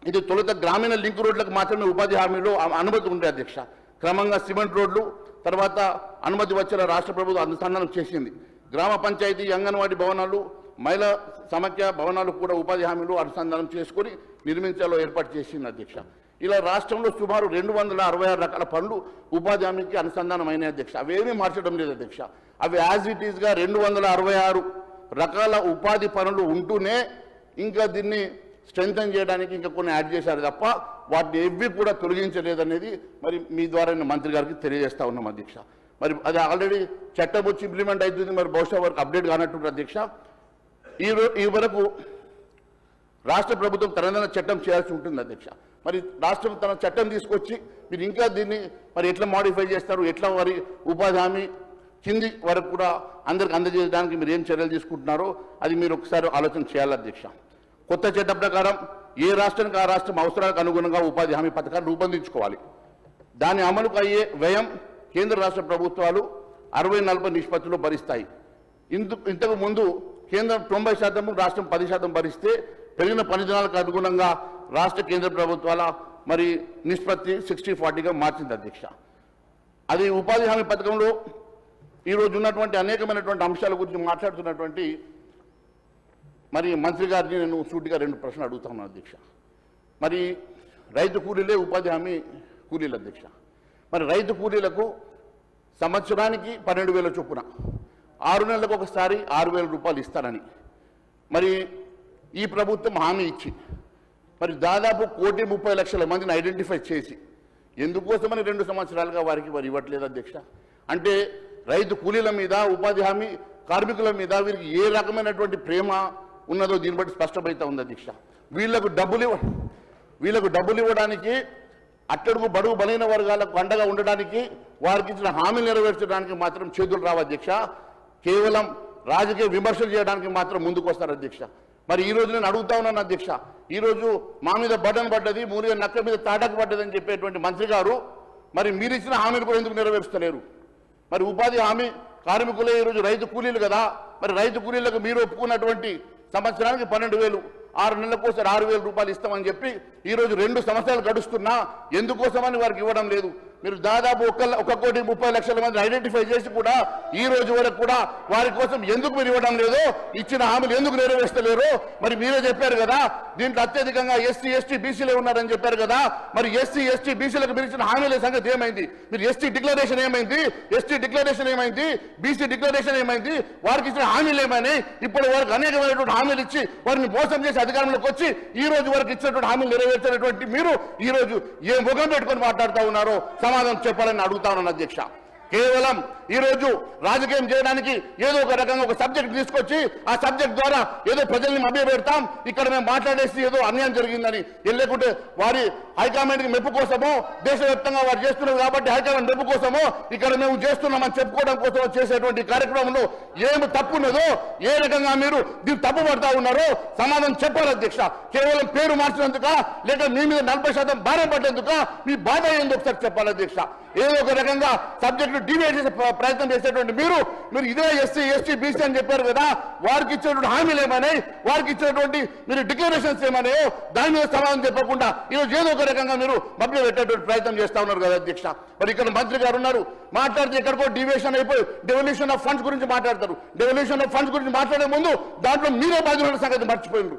ఇది తొలుత గ్రామీణ లింక్ రోడ్లకు మాత్రమే ఉపాధి హామీలో అనుమతి ఉండే అధ్యక్ష. క్రమంగా సిమెంట్ రోడ్లు తర్వాత అనుమతి వచ్చేలా రాష్ట్ర ప్రభుత్వం అనుసంధానం చేసింది. గ్రామ పంచాయతీ అంగన్వాడీ భవనాలు మహిళా సమాఖ్య భవనాలు కూడా ఉపాధి హామీలు అనుసంధానం చేసుకొని నిర్మించాలో ఏర్పాటు చేసింది అధ్యక్ష. ఇలా రాష్ట్రంలో సుమారు 266 రకాల పనులు ఉపాధి హామీకి అనుసంధానం అయినాయి అధ్యక్ష. అవేమీ మార్చడం లేదు అధ్యక్ష. అవి యాజ్ ఇట్ ఈస్గా 266 రకాల ఉపాధి పనులు ఉంటూనే ఇంకా దీన్ని స్ట్రెంథన్ చేయడానికి ఇంకా కొన్ని యాడ్ చేశారు తప్ప వాటిని ఎవ్వి కూడా తొలగించలేదనేది మరి మీ ద్వారా మంత్రి గారికి తెలియజేస్తా ఉన్నాం అధ్యక్ష. మరి అది ఆల్రెడీ చట్టం వచ్చి ఇంప్లిమెంట్ అవుతుంది, మరి బహుశా వరకు అప్డేట్ కానట్టు అధ్యక్ష. ఈ వరకు రాష్ట్ర ప్రభుత్వం తనదైన చట్టం చేయాల్సి ఉంటుంది అధ్యక్ష. మరి రాష్ట్రం తన చట్టం తీసుకొచ్చి మీరు ఇంకా దీన్ని మరి ఎట్లా మాడిఫై చేస్తారు, ఎట్లా మరి ఉపాధి హామీ కింది వరకు కూడా అందరికి అందజేయడానికి మీరు ఏం చర్యలు తీసుకుంటున్నారో అది మీరు ఒకసారి ఆలోచన చేయాలి అధ్యక్ష. కొత్త చట్టం ప్రకారం ఏ రాష్ట్రానికి ఆ రాష్ట్రం అవసరాలకు అనుగుణంగా ఉపాధి హామీ పథకాలు రూపొందించుకోవాలి. దాని అమలుకు అయ్యే వ్యయం కేంద్ర రాష్ట్ర ప్రభుత్వాలు 60-40 నిష్పత్తిలో భరిస్తాయి. ఇంతకు ముందు కేంద్రం 90%, రాష్ట్రం 10% భరిస్తే పెరిగిన పని దినాలకు అనుగుణంగా రాష్ట్ర కేంద్ర ప్రభుత్వాల మరి నిష్పత్తి 60-40గా మార్చింది అధ్యక్ష. అది ఉపాధి హామీ పథకంలో ఈరోజు ఉన్నటువంటి అనేకమైనటువంటి అంశాల గురించి మాట్లాడుతున్నటువంటి మరి మంత్రి గారిని నేను సూటిగా 2 ప్రశ్నలు అడుగుతాను అధ్యక్ష. మరి రైతు కూలీలే ఉపాధి హామీ కూలీలు అధ్యక్ష. మరి రైతు కూలీలకు సంవత్సరానికి 12,000 చొప్పున 6 నెలలకు ఒకసారి 6,000 రూపాయలు ఇస్తారని మరి ఈ ప్రభుత్వం హామీ ఇచ్చి మరి దాదాపు 1,30,00,000 మందిని ఐడెంటిఫై చేసి ఎందుకోసమని 2 సంవత్సరాలుగా వారికి మరి ఇవ్వట్లేదు అధ్యక్ష. అంటే రైతు కూలీల మీద ఉపాధి హామీ కార్మికుల మీద వీరికి ఏ రకమైనటువంటి ప్రేమ ఉన్నదో దీన్ని బట్టి స్పష్టమైతే ఉంది అధ్యక్ష. వీళ్లకు డబ్బులు ఇవ్వడానికి అట్టడుగు బడుగు బలైన వర్గాలకు అండగా ఉండడానికి వారికి ఇచ్చిన హామీలు నెరవేర్చడానికి మాత్రం చేతులు రావు అధ్యక్ష. కేవలం రాజకీయ విమర్శలు చేయడానికి మాత్రం ముందుకు వస్తారు అధ్యక్ష. మరి ఈ రోజు నేను అడుగుతా ఉన్నాను అధ్యక్ష, ఈరోజు మా మీద బటన్ పడ్డది, మూరిగా నక్క మీద తాటకు పడ్డది అని చెప్పేటువంటి మంత్రి గారు మరి మీరు ఇచ్చిన హామీలు కూడా ఎందుకు నెరవేరుస్తలేరు? మరి ఉపాధి హామీ కార్మికులే ఈరోజు రైతు కూలీలు కదా. మరి రైతు కూలీలకు మీరు ఒప్పుకున్నటువంటి సంవత్సరానికి 12,000, 6 నెలలకు ఒకసారి 6,000 రూపాయలు ఇస్తామని చెప్పి ఈరోజు 2 సంవత్సరాలు గడుస్తున్నా ఎందుకోసమని వారికి ఇవ్వడం లేదు? మీరు దాదాపు 1,30,00,000 మంది ఐడెంటిఫై చేసి కూడా ఈ రోజు వరకు కూడా వారి కోసం ఎందుకు మీరు ఇవ్వడం లేదో, ఇచ్చిన హామీలు ఎందుకు నెరవేర్చలేరు? మరి మీరే చెప్పారు కదా దీంట్లో అత్యధికంగా ఎస్సీ ఎస్టీ బీసీలే ఉన్నారని చెప్పారు కదా. మరి ఎస్సీ ఎస్టీ బీసీలకు మీరు ఇచ్చిన హామీల సంగతి ఏమైంది? మీరు ఎస్టీ డిక్లరేషన్ ఏమైంది? ఎస్టీ డిక్లరేషన్ ఏమైంది? బీసీ డిక్లరేషన్ ఏమైంది? వారికి ఇచ్చిన హామీలు ఏమైనా? ఇప్పుడు వారికి అనేకమైనటువంటి హామీలు ఇచ్చి వారిని మోసం చేసి అధికారంలోకి వచ్చి ఈ రోజు వరకు ఇచ్చినటువంటి హామీలు నెరవేర్చినటువంటి మీరు ఈ రోజు ఏ ముఖం పెట్టుకొని మాట్లాడుతూ ఉన్నారో సమాధానం చెప్పాలని అడుగుతా ఉన్నాను అధ్యక్ష. కేవలం ఈరోజు రాజకీయం చేయడానికి ఏదో ఒక రకంగా ఒక సబ్జెక్ట్ తీసుకొచ్చి ఆ సబ్జెక్ట్ ద్వారా ఏదో ప్రజల్ని మభ్యపెడతాం, ఇక్కడ మేము మాట్లాడేసి ఏదో అన్యాయం జరిగిందని లేకుంటే వారి హైకమాండ్కి మెప్పు కోసమో దేశవ్యాప్తంగా వారు చేస్తున్నారు కాబట్టి హైకమాండ్ మెప్పు కోసమో ఇక్కడ మేము చేస్తున్నామని చెప్పుకోవడం కోసమో చేసేటువంటి కార్యక్రమంలో ఏమి తప్పు ఉన్నదో, ఏ రకంగా మీరు దీన్ని తప్పు పడతా ఉన్నారో సమాధానం చెప్పాలి అధ్యక్ష. కేవలం పేరు మార్చినందుక లేక మీ మీద 40% భారం పడ్డేందుక మీ బాధ ఏందో ఒకసారి చెప్పాలి అధ్యక్ష. ఏదో ఒక రకంగా సబ్జెక్టు డివైడ్ చేసే ప్రయత్నం చేసేటువంటి మీరు ఇదే ఎస్సీ ఎస్టీ బీసీ అని చెప్పారు కదా, వారికి ఇచ్చినటువంటి హామీలు ఏమన్నాయి, వారికి ఇచ్చినటువంటి మీరు డిక్లరేషన్స్ ఏమన్నాయో దాని మీద సమాధానం చెప్పకుండా ఈరోజు ఏదో ఒక రకంగా మీరు మభ్య పెట్టేటువంటి ప్రయత్నం చేస్తా ఉన్నారు కదా అధ్యక్ష. మరి ఇక్కడ మంత్రి గారు ఉన్నారు, మాట్లాడితే ఎక్కడికో డివియేషన్ అయిపోయి డెవల్యూషన్ ఆఫ్ ఫండ్స్ గురించి మాట్లాడతారు. డెవల్యూషన్ ఆఫ్ ఫండ్స్ గురించి మాట్లాడే ముందు దాంట్లో మీరే బాధ్యుల సంగతి మర్చిపోయిండ్రు.